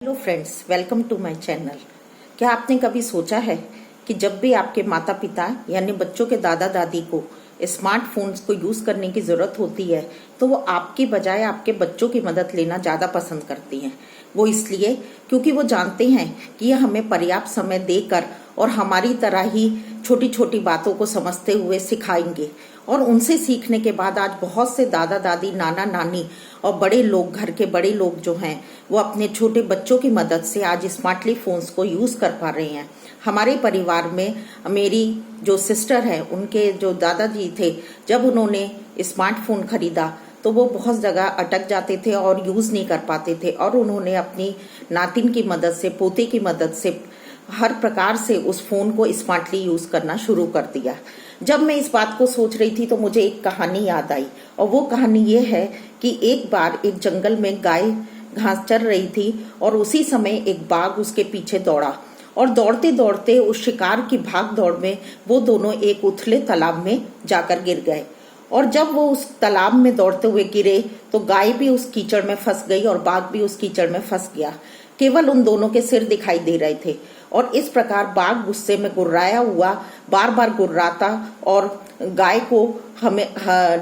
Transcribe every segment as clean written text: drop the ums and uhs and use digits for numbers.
Hello friends, welcome to my channel. क्या आपने कभी सोचा है कि जब भी आपके माता पिता यानी बच्चों के दादा दादी को स्मार्टफोन्स को यूज करने की जरूरत होती है तो वो आपकी बजाय आपके बच्चों की मदद लेना ज्यादा पसंद करती हैं। वो इसलिए क्योंकि वो जानते हैं कि यह हमें पर्याप्त समय देकर और हमारी तरह ही छोटी छोटी बातों को समझते हुए सिखाएंगे। और उनसे सीखने के बाद आज बहुत से दादा दादी, नाना नानी और बड़े लोग, घर के बड़े लोग जो हैं, वो अपने छोटे बच्चों की मदद से आज स्मार्टली फोन्स को यूज कर पा रहे हैं। हमारे परिवार में मेरी जो सिस्टर है, उनके जो दादाजी थे, जब उन्होंने स्मार्टफोन खरीदा तो वो बहुत जगह अटक जाते थे और यूज नहीं कर पाते थे, और उन्होंने अपनी नातिन की मदद से, पोते की मदद से हर प्रकार से उस फोन को स्मार्टली यूज करना शुरू कर दिया। जब मैं इस बात को सोच रही थी तो मुझे एक कहानी याद आई, और वो कहानी ये है कि एक बार एक जंगल में गाय घास चर रही थी और उसी समय एक बाघ उसके पीछे दौड़ा, और दौड़ते दौड़ते उस शिकार की भाग दौड़ में वो दोनों एक उथले तालाब में जाकर गिर गए। और जब वो उस तालाब में दौड़ते हुए गिरे तो गाय भी उस कीचड़ में फंस गई और बाघ भी उस कीचड़ में फंस गया। केवल उन दोनों के सिर दिखाई दे रहे थे, और इस प्रकार बाघ गुस्से में गुर्राया हुआ बार बार गुर्राता और गाय को हमें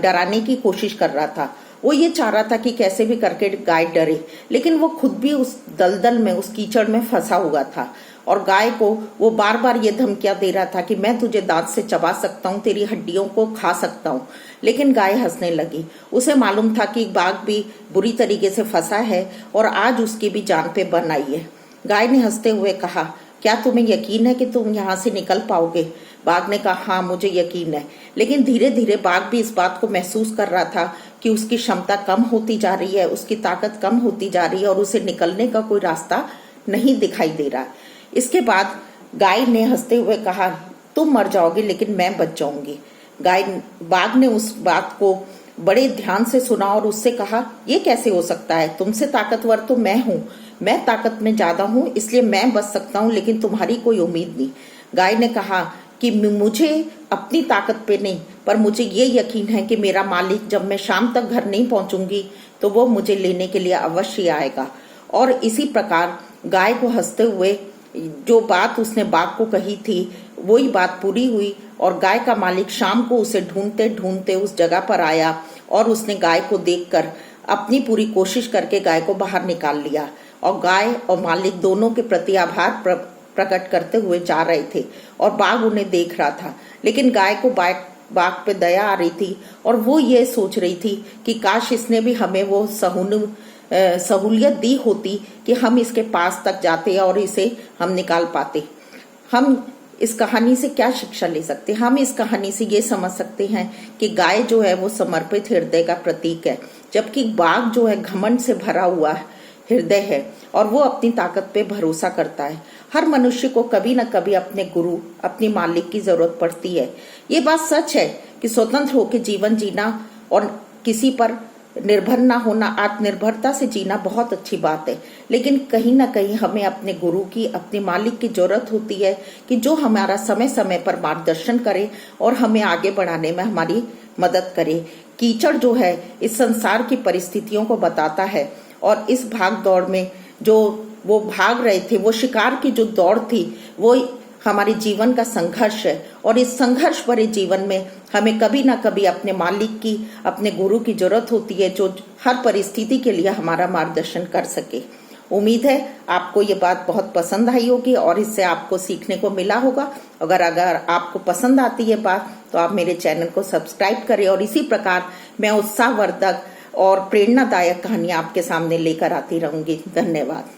डराने की कोशिश कर रहा था। वो ये चाह रहा था कि कैसे भी करके गाय डरे, लेकिन वो खुद भी उस दलदल में, उस कीचड़ में फंसा हुआ था। और गाय को वो बार बार ये धमकियां दे रहा था कि मैं तुझे दांत से चबा सकता हूँ, तेरी हड्डियों को खा सकता हूँ। लेकिन गाय हंसने लगी। उसे मालूम था कि बाघ भी बुरी तरीके से फंसा है और आज उसकी भी जान पे बन आई है। गाय ने हंसते हुए कहा, क्या तुम्हें यकीन है कि तुम यहाँ से निकल पाओगे? बाघ ने कहा, हाँ मुझे यकीन है। लेकिन धीरे धीरे बाघ भी इस बात को महसूस कर रहा था कि उसकी क्षमता कम होती जा रही है, उसकी ताकत कम होती जा रही है और उसे निकलने का कोई रास्ता नहीं दिखाई दे रहा। इसके बाद गाय ने हंसते हुए कहा, तुम मर जाओगे लेकिन मैं बच जाऊंगी। बाघ ने उस बात को बड़े ध्यान से सुना और उससे कहा, ये कैसे हो सकता है? तुमसे ताकतवर तो मैं हूँ, मैं ताकत में ज्यादा हूँ, इसलिए मैं बच सकता हूँ, लेकिन तुम्हारी कोई उम्मीद नहीं। गाय ने कहा कि मुझे अपनी ताकत पे नहीं, पर मुझे ये यकीन है कि मेरा मालिक जब मैं शाम तक घर नहीं पहुंचूंगी तो वो मुझे लेने के लिए अवश्य आएगा। और इसी प्रकार गाय को हंसते हुए जो बात उसने बाघ को कही थी वही बात पूरी हुई, और गाय का मालिक शाम को उसे ढूंढते ढूंढते उस जगह पर आया और उसने गाय को देखकर अपनी पूरी कोशिश करके गाय को बाहर निकाल लिया। और गाय और मालिक दोनों के प्रति आभार प्रकट करते हुए जा रहे थे, और बाघ उन्हें देख रहा था। लेकिन गाय को बाघ पे दया आ रही थी और वो ये सोच रही थी कि काश इसने भी हमें वो सहूलियत दी होती कि हम इसके पास तक जाते और इसे हम निकाल पाते। हम इस कहानी से क्या शिक्षा ले सकते हैं? हम इस कहानी से ये समझ सकते हैं कि गाय जो है वो समर्पित हृदय का प्रतीक है, जबकि बाघ जो है घमंड से भरा हुआ हृदय है और वो अपनी ताकत पे भरोसा करता है। हर मनुष्य को कभी न कभी अपने गुरु, अपनी मालिक की जरूरत पड़ती है। ये बात सच है कि स्वतंत्र होकर जीवन जीना और किसी पर निर्भर ना होना, आत्मनिर्भरता से जीना बहुत अच्छी बात है, लेकिन कहीं ना कहीं हमें अपने गुरु की, अपने मालिक की जरूरत होती है कि जो हमारा समय समय पर मार्गदर्शन करे और हमें आगे बढ़ाने में हमारी मदद करे। कीचड़ जो है इस संसार की परिस्थितियों को बताता है, और इस भाग दौड़ में जो वो भाग रहे थे, वो शिकार की जो दौड़ थी, वो हमारे जीवन का संघर्ष है। और इस संघर्ष भरे जीवन में हमें कभी ना कभी अपने मालिक की, अपने गुरु की जरूरत होती है, जो हर परिस्थिति के लिए हमारा मार्गदर्शन कर सके। उम्मीद है आपको ये बात बहुत पसंद आई होगी और इससे आपको सीखने को मिला होगा। अगर आपको पसंद आती है बात तो आप मेरे चैनल को सब्सक्राइब करें, और इसी प्रकार मैं उत्साहवर्धक और प्रेरणादायक कहानियां आपके सामने लेकर आती रहूंगी। धन्यवाद।